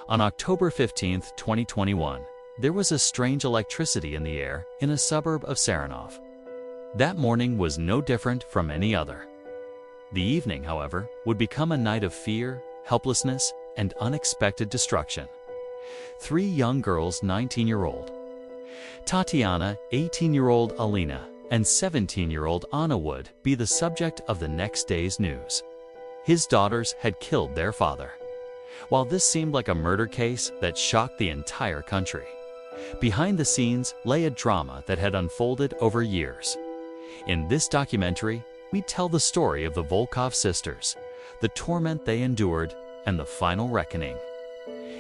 On October 15, 2021, there was a strange electricity in the air in a suburb of Saranov. That morning was no different from any other. The evening, however, would become a night of fear, helplessness, and unexpected destruction. Three young girls, 19-year-old Tatiana, 18-year-old Alina, and 17-year-old Anna would be the subject of the next day's news. His daughters had killed their father. While this seemed like a murder case that shocked the entire country, behind the scenes lay a drama that had unfolded over years. In this documentary, we tell the story of the Volkov sisters, the torment they endured, and the final reckoning.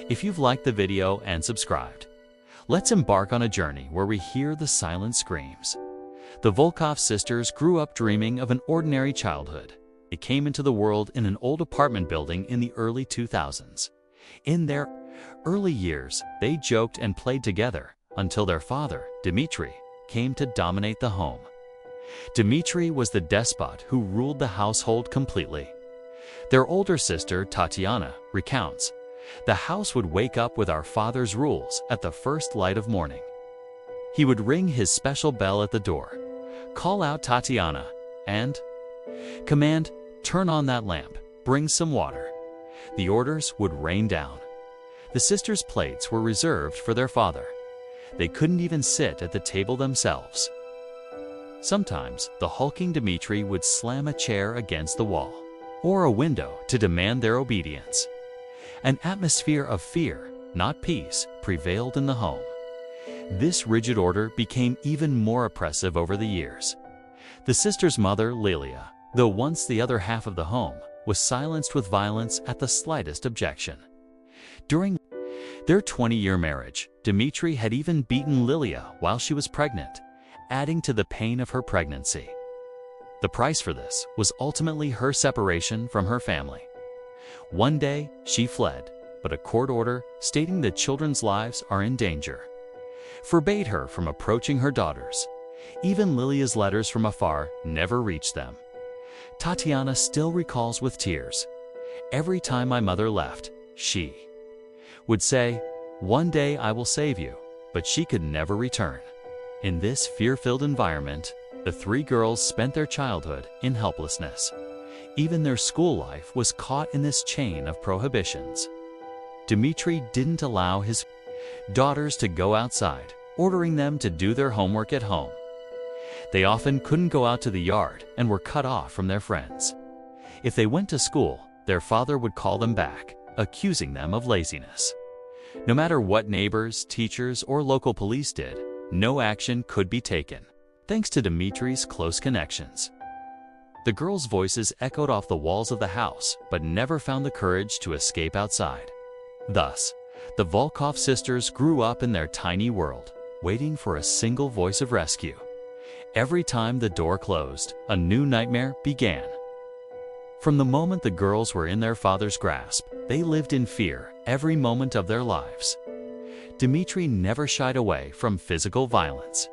If you've liked the video and subscribed, let's embark on a journey where we hear the silent screams. The Volkov sisters grew up dreaming of an ordinary childhood. They came into the world in an old apartment building in the early 2000s. In their early years, they joked and played together until their father, Dmitry, came to dominate the home. Dmitry was the despot who ruled the household completely. Their older sister, Tatiana, recounts, "The house would wake up with our father's rules at the first light of morning. He would ring his special bell at the door, call out Tatiana, and command, 'Turn on that lamp, bring some water.' The orders would rain down. The sisters' plates were reserved for their father. They couldn't even sit at the table themselves. Sometimes, the hulking Dmitry would slam a chair against the wall or a window to demand their obedience. An atmosphere of fear, not peace, prevailed in the home. This rigid order became even more oppressive over the years. The sisters' mother, Lilia, though once the other half of the home, was silenced with violence at the slightest objection. During their 20-year marriage, Dmitry had even beaten Lilia while she was pregnant, adding to the pain of her pregnancy. The price for this was ultimately her separation from her family. One day, she fled, but a court order stating that children's lives are in danger forbade her from approaching her daughters. Even Lilia's letters from afar never reached them. Tatiana still recalls with tears, "Every time my mother left, she would say, 'One day I will save you,' but she could never return." In this fear-filled environment, the three girls spent their childhood in helplessness. Even their school life was caught in this chain of prohibitions. Dmitry didn't allow his daughters to go outside, ordering them to do their homework at home. They often couldn't go out to the yard and were cut off from their friends. If they went to school, their father would call them back, accusing them of laziness. No matter what neighbors, teachers, or local police did, no action could be taken, thanks to Dmitry's close connections. The girls' voices echoed off the walls of the house, but never found the courage to escape outside. Thus, the Volkov sisters grew up in their tiny world, waiting for a single voice of rescue. Every time the door closed, a new nightmare began. From the moment the girls were in their father's grasp, they lived in fear every moment of their lives. Dmitry never shied away from physical violence.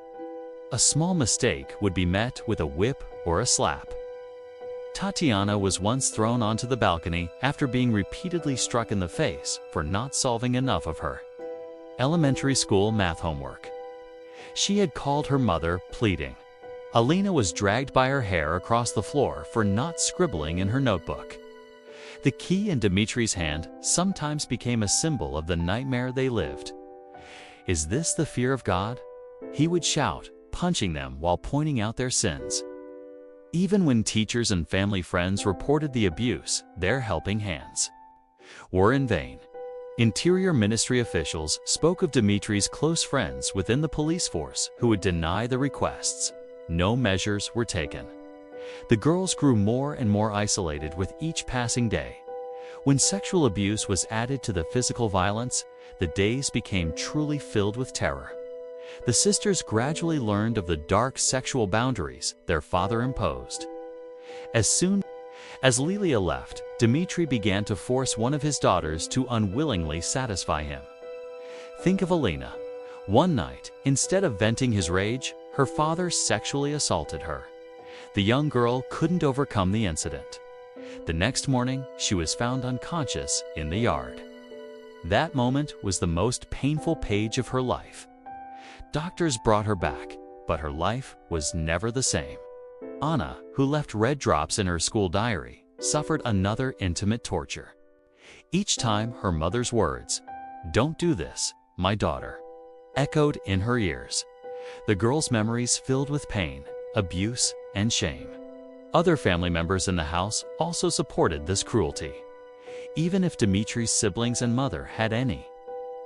A small mistake would be met with a whip or a slap. Tatiana was once thrown onto the balcony after being repeatedly struck in the face for not solving enough of her elementary school math homework. She had called her mother, pleading. Alina was dragged by her hair across the floor for not scribbling in her notebook. The key in Dmitry's hand sometimes became a symbol of the nightmare they lived. "Is this the fear of God?" he would shout, punching them while pointing out their sins. Even when teachers and family friends reported the abuse, their helping hands were in vain. Interior Ministry officials spoke of Dmitry's close friends within the police force who would deny the requests. No measures were taken. The girls grew more and more isolated with each passing day. When sexual abuse was added to the physical violence, the days became truly filled with terror. The sisters gradually learned of the dark sexual boundaries their father imposed. As soon as Lilia left, Dmitry began to force one of his daughters to unwillingly satisfy him. Think of Alina. One night, instead of venting his rage, her father sexually assaulted her. The young girl couldn't overcome the incident. The next morning, she was found unconscious in the yard. That moment was the most painful page of her life. Doctors brought her back, but her life was never the same. Anna, who left red drops in her school diary, suffered another intimate torture. Each time her mother's words, "Don't do this, my daughter," echoed in her ears. The girl's memories filled with pain, abuse, and shame. Other family members in the house also supported this cruelty, even if Dimitri's siblings and mother had any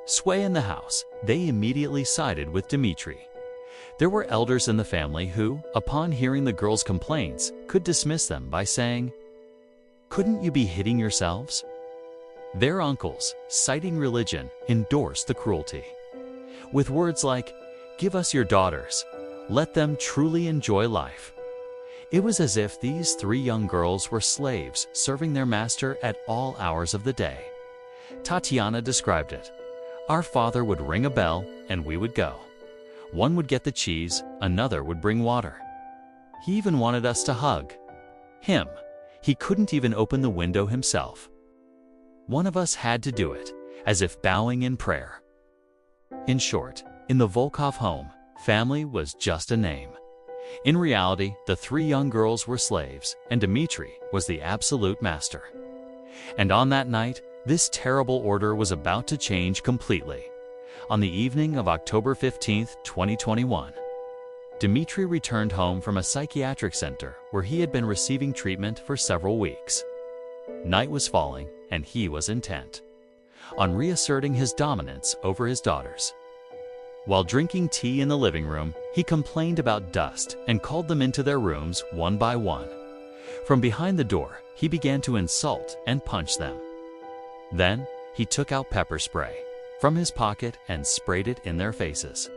sway in the house. They immediately sided with Dimitri. There were elders in the family who, upon hearing the girl's complaints, could dismiss them by saying, "Couldn't you be hitting yourselves?" Their uncles, citing religion, endorsed the cruelty. With words like, "Give us your daughters. Let them truly enjoy life." It was as if these three young girls were slaves serving their master at all hours of the day. Tatiana described it. "Our father would ring a bell and we would go. One would get the cheese, another would bring water. He even wanted us to hug him. He couldn't even open the window himself. One of us had to do it, as if bowing in prayer." In short, in the Volkov home, family was just a name. In reality, the three young girls were slaves, and Dimitri was the absolute master. And on that night, this terrible order was about to change completely. On the evening of October 15th, 2021, Dimitri returned home from a psychiatric center where he had been receiving treatment for several weeks. Night was falling, and he was intent on reasserting his dominance over his daughters. While drinking tea in the living room, he complained about dust and called them into their rooms one by one. From behind the door, he began to insult and punch them. Then, he took out pepper spray from his pocket and sprayed it in their faces.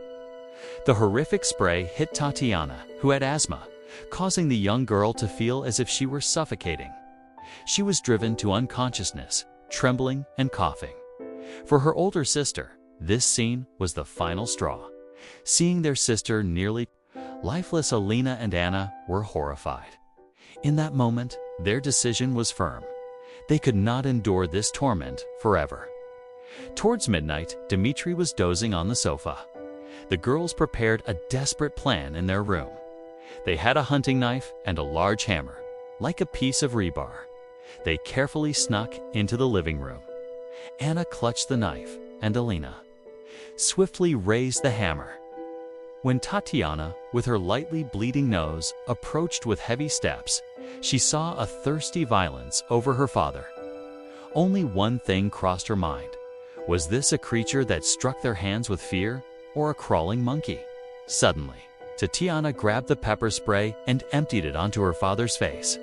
The horrific spray hit Tatiana, who had asthma, causing the young girl to feel as if she were suffocating. She was driven to unconsciousness, trembling and coughing. For her older sister, this scene was the final straw. Seeing their sister nearly lifeless, Alina and Anna were horrified. In that moment, their decision was firm. They could not endure this torment forever. Towards midnight, Dimitri was dozing on the sofa. The girls prepared a desperate plan in their room. They had a hunting knife and a large hammer, like a piece of rebar. They carefully snuck into the living room. Anna clutched the knife, and Alina swiftly raised the hammer. When Tatiana, with her lightly bleeding nose, approached with heavy steps, she saw a thirsty violence over her father. Only one thing crossed her mind. Was this a creature that struck their hands with fear, or a crawling monkey? Suddenly, Tatiana grabbed the pepper spray and emptied it onto her father's face.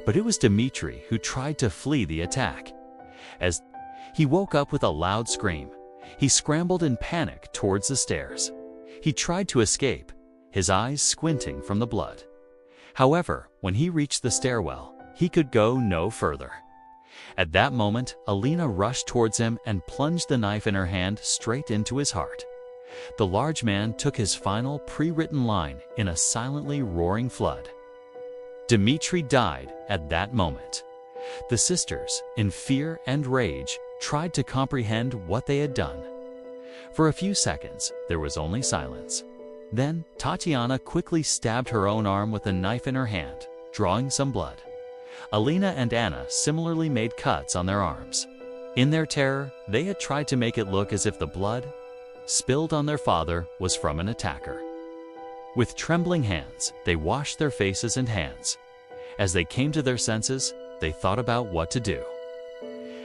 But it was Dimitri who tried to flee the attack. As he woke up with a loud scream, he scrambled in panic towards the stairs. He tried to escape, his eyes squinting from the blood. However, when he reached the stairwell, he could go no further. At that moment, Alina rushed towards him and plunged the knife in her hand straight into his heart. The large man took his final pre-written line in a silently roaring flood. Dimitri died at that moment. The sisters, in fear and rage, tried to comprehend what they had done. For a few seconds, there was only silence. Then, Tatiana quickly stabbed her own arm with a knife in her hand, drawing some blood. Alina and Anna similarly made cuts on their arms. In their terror, they had tried to make it look as if the blood spilled on their father was from an attacker. With trembling hands, they washed their faces and hands. As they came to their senses, they thought about what to do.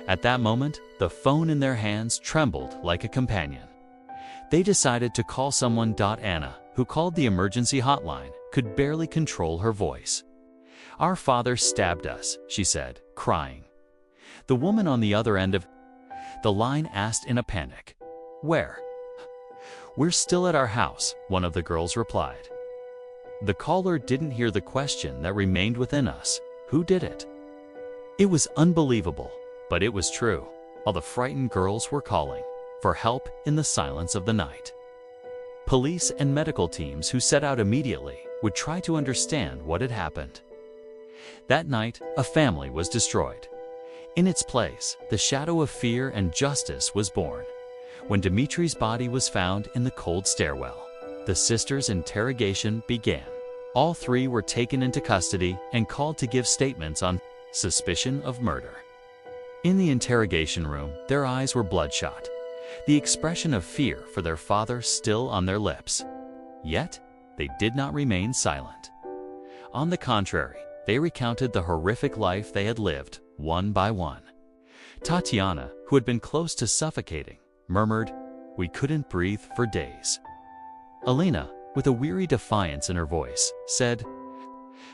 At that moment, the phone in their hands trembled like a companion. They decided to call someone. Anna, who called the emergency hotline, could barely control her voice. "Our father stabbed us," she said, crying. The woman on the other end of the line asked in a panic, "Where?" "We're still at our house," one of the girls replied. The caller didn't hear the question that remained within us: who did it? It was unbelievable, but it was true. All the frightened girls were calling for help in the silence of the night. Police and medical teams who set out immediately would try to understand what had happened. That night, a family was destroyed. In its place, the shadow of fear and justice was born. When Dimitri's body was found in the cold stairwell, the sisters' interrogation began. All three were taken into custody and called to give statements on suspicion of murder. In the interrogation room, their eyes were bloodshot, the expression of fear for their father still on their lips. Yet, they did not remain silent. On the contrary, they recounted the horrific life they had lived, one by one. Tatiana, who had been close to suffocating, murmured, "We couldn't breathe for days." Elena, with a weary defiance in her voice, said,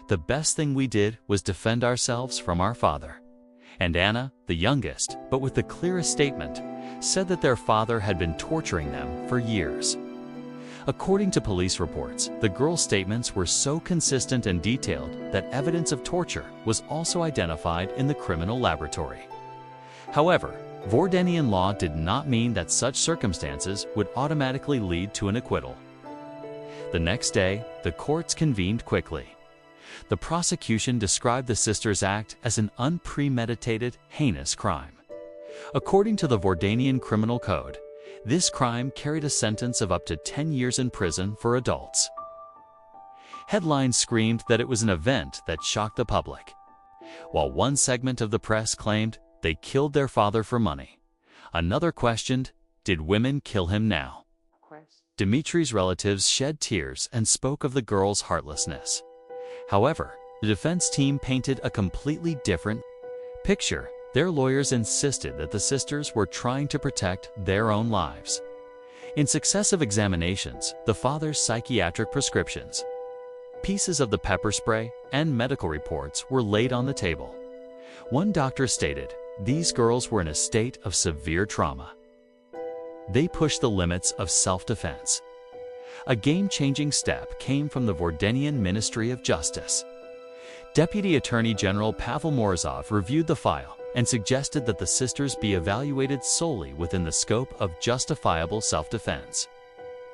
"The best thing we did was defend ourselves from our father." And Anna, the youngest, but with the clearest statement, said that their father had been torturing them for years. According to police reports, the girls' statements were so consistent and detailed that evidence of torture was also identified in the criminal laboratory. However, Vordenian law did not mean that such circumstances would automatically lead to an acquittal. The next day, the courts convened quickly. The prosecution described the sisters' act as an unpremeditated, heinous crime. According to the Vordenian Criminal Code, this crime carried a sentence of up to 10 years in prison for adults. Headlines screamed that it was an event that shocked the public. While one segment of the press claimed they killed their father for money, another questioned, did women kill him now? Dimitri's relatives shed tears and spoke of the girls' heartlessness. However, the defense team painted a completely different picture. Their lawyers insisted that the sisters were trying to protect their own lives. In successive examinations, the father's psychiatric prescriptions, pieces of the pepper spray, and medical reports were laid on the table. One doctor stated, these girls were in a state of severe trauma. They pushed the limits of self-defense. A game-changing step came from the Vordenian Ministry of Justice. Deputy Attorney General Pavel Morozov reviewed the file and suggested that the sisters be evaluated solely within the scope of justifiable self-defense.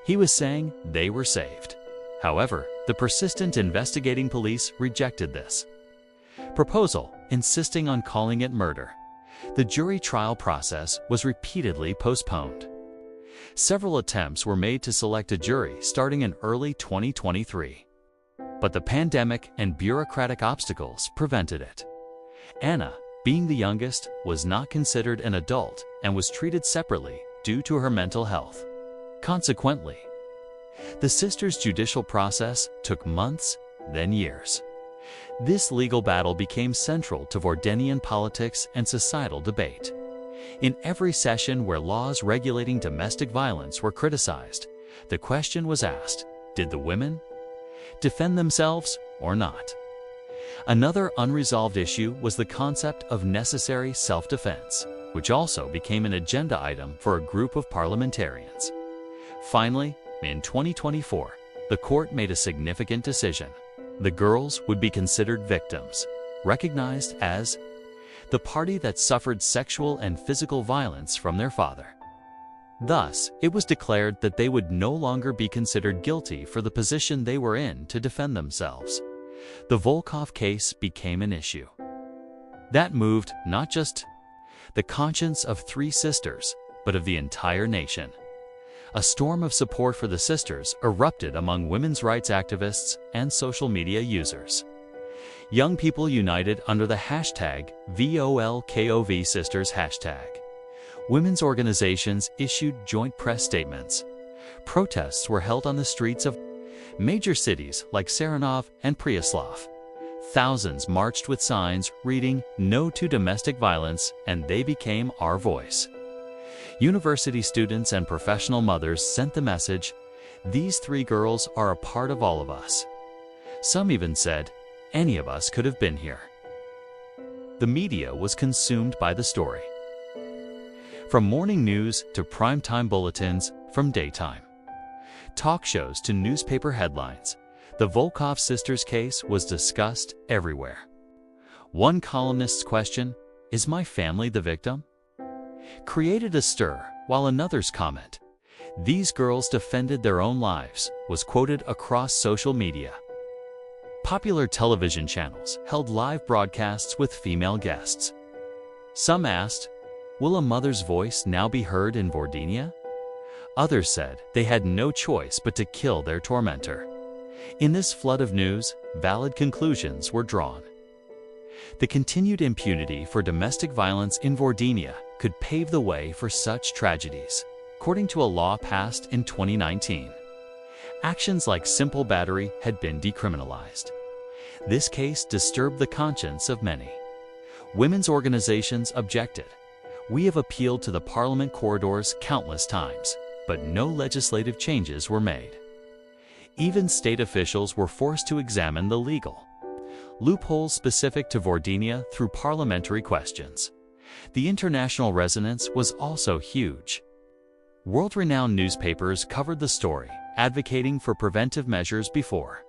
He was saying they were saved. However, the persistent investigating police rejected this proposal, insisting on calling it murder. The jury trial process was repeatedly postponed. Several attempts were made to select a jury starting in early 2023. But the pandemic and bureaucratic obstacles prevented it. Anna, being the youngest, was not considered an adult and was treated separately due to her mental health. Consequently, the sisters' judicial process took months, then years. This legal battle became central to Vordenian politics and societal debate. In every session where laws regulating domestic violence were criticized, the question was asked, did the women defend themselves or not? Another unresolved issue was the concept of necessary self-defense, which also became an agenda item for a group of parliamentarians. Finally, in 2024, the court made a significant decision. The girls would be considered victims, recognized as the party that suffered sexual and physical violence from their father. Thus, it was declared that they would no longer be considered guilty for the position they were in to defend themselves. The Volkov case became an issue that moved not just the conscience of three sisters, but of the entire nation. A storm of support for the sisters erupted among women's rights activists and social media users. Young people united under the hashtag #VOLKOVSisters hashtag. Women's organizations issued joint press statements. Protests were held on the streets of major cities like Saranov and Pryaslav. Thousands marched with signs reading "No to Domestic Violence" and "They became our voice." University students and professional mothers sent the message, "These three girls are a part of all of us." Some even said, "Any of us could have been here." The media was consumed by the story. From morning news to primetime bulletins, from daytime talk shows to newspaper headlines, the Volkov sisters' case was discussed everywhere. One columnist's question, "Is my family the victim?" created a stir, while another's comment, "These girls defended their own lives," was quoted across social media. Popular television channels held live broadcasts with female guests. Some asked, will a mother's voice now be heard in Vordenia? Others said they had no choice but to kill their tormentor. In this flood of news, valid conclusions were drawn. The continued impunity for domestic violence in Vordenia could pave the way for such tragedies, according to a law passed in 2019. Actions like simple battery had been decriminalized. This case disturbed the conscience of many. Women's organizations objected. We have appealed to the parliament corridors countless times, but no legislative changes were made. Even state officials were forced to examine the legal loopholes specific to Vordenia through parliamentary questions. The international resonance was also huge. World-renowned newspapers covered the story, advocating for preventive measures before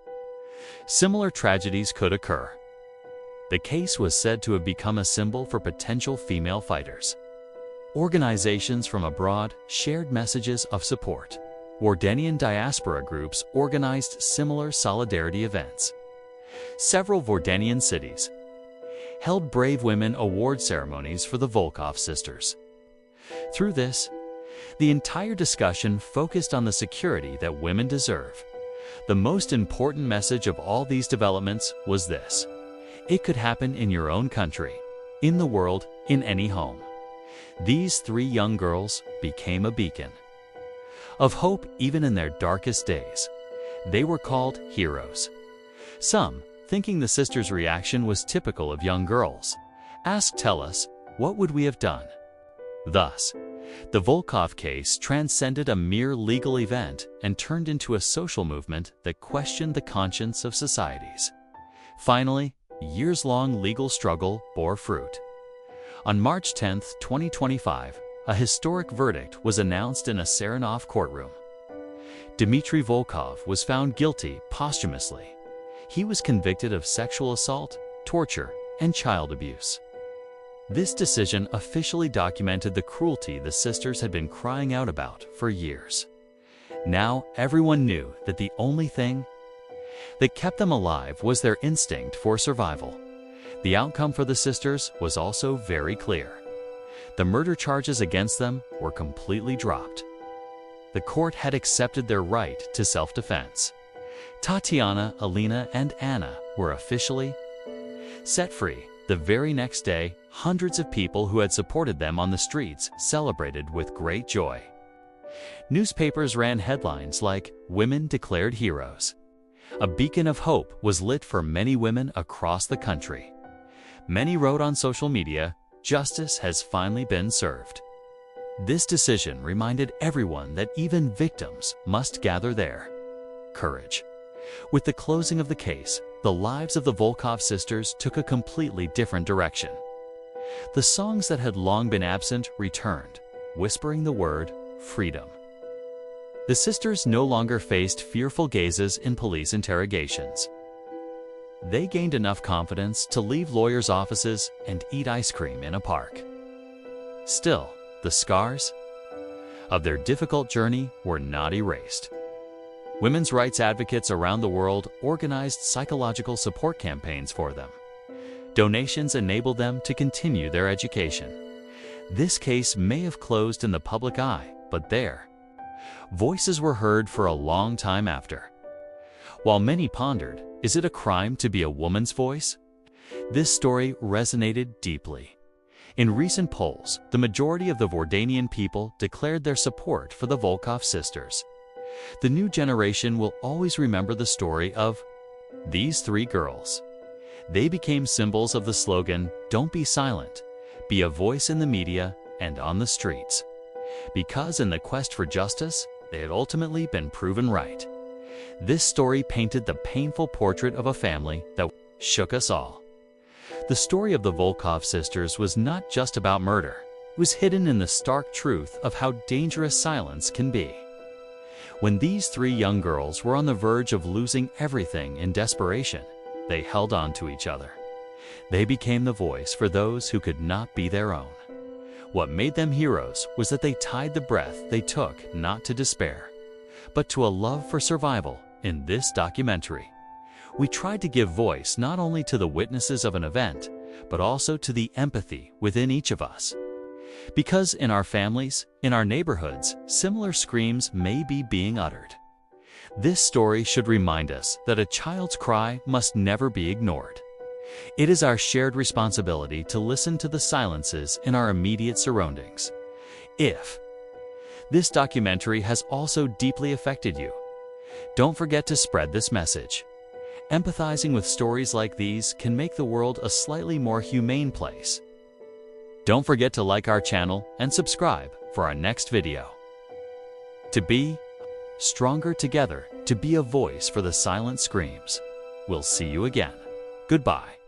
similar tragedies could occur. The case was said to have become a symbol for potential female fighters. Organizations from abroad shared messages of support. Vordenian diaspora groups organized similar solidarity events. Several Vordenian cities held Brave Women award ceremonies for the Volkov sisters. Through this, the entire discussion focused on the security that women deserve. The most important message of all these developments was this: it could happen in your own country, in the world, in any home. These three young girls became a beacon of hope even in their darkest days. They were called heroes. Some, thinking the sisters' reaction was typical of young girls, asked, "Tell us, what would we have done?" Thus, the Volkov case transcended a mere legal event and turned into a social movement that questioned the conscience of societies. Finally, years-long legal struggle bore fruit. On March 10, 2025, a historic verdict was announced in a Saranov courtroom. Dmitry Volkov was found guilty posthumously. He was convicted of sexual assault, torture, and child abuse. This decision officially documented the cruelty the sisters had been crying out about for years. Now, everyone knew that the only thing that kept them alive was their instinct for survival. The outcome for the sisters was also very clear. The murder charges against them were completely dropped. The court had accepted their right to self-defense. Tatiana, Alina, and Anna were officially set free. The very next day, hundreds of people who had supported them on the streets celebrated with great joy. Newspapers ran headlines like, "Women declared heroes." A beacon of hope was lit for many women across the country. Many wrote on social media, "Justice has finally been served." This decision reminded everyone that even victims must gather their courage. With the closing of the case, the lives of the Volkov sisters took a completely different direction. The songs that had long been absent returned, whispering the word freedom. The sisters no longer faced fearful gazes in police interrogations. They gained enough confidence to leave lawyers' offices and eat ice cream in a park. Still, the scars of their difficult journey were not erased. Women's rights advocates around the world organized psychological support campaigns for them. Donations enabled them to continue their education. This case may have closed in the public eye, but their voices were heard for a long time after. While many pondered, is it a crime to be a woman's voice? This story resonated deeply. In recent polls, the majority of the Vordenian people declared their support for the Volkov sisters. The new generation will always remember the story of these three girls. They became symbols of the slogan, "Don't be silent, be a voice in the media and on the streets." Because in the quest for justice, they had ultimately been proven right. This story painted the painful portrait of a family that shook us all. The story of the Volkov sisters was not just about murder. It was hidden in the stark truth of how dangerous silence can be. When these three young girls were on the verge of losing everything in desperation, they held on to each other. They became the voice for those who could not be their own. What made them heroes was that they tied the breath they took not to despair, but to a love for survival. In this documentary, we tried to give voice not only to the witnesses of an event, but also to the empathy within each of us. Because in our families, in our neighborhoods, similar screams may be being uttered. This story should remind us that a child's cry must never be ignored. It is our shared responsibility to listen to the silences in our immediate surroundings. If this documentary has also deeply affected you, don't forget to spread this message. Empathizing with stories like these can make the world a slightly more humane place. Don't forget to like our channel and subscribe for our next video. To be stronger together, to be a voice for the silent screams. We'll see you again. Goodbye.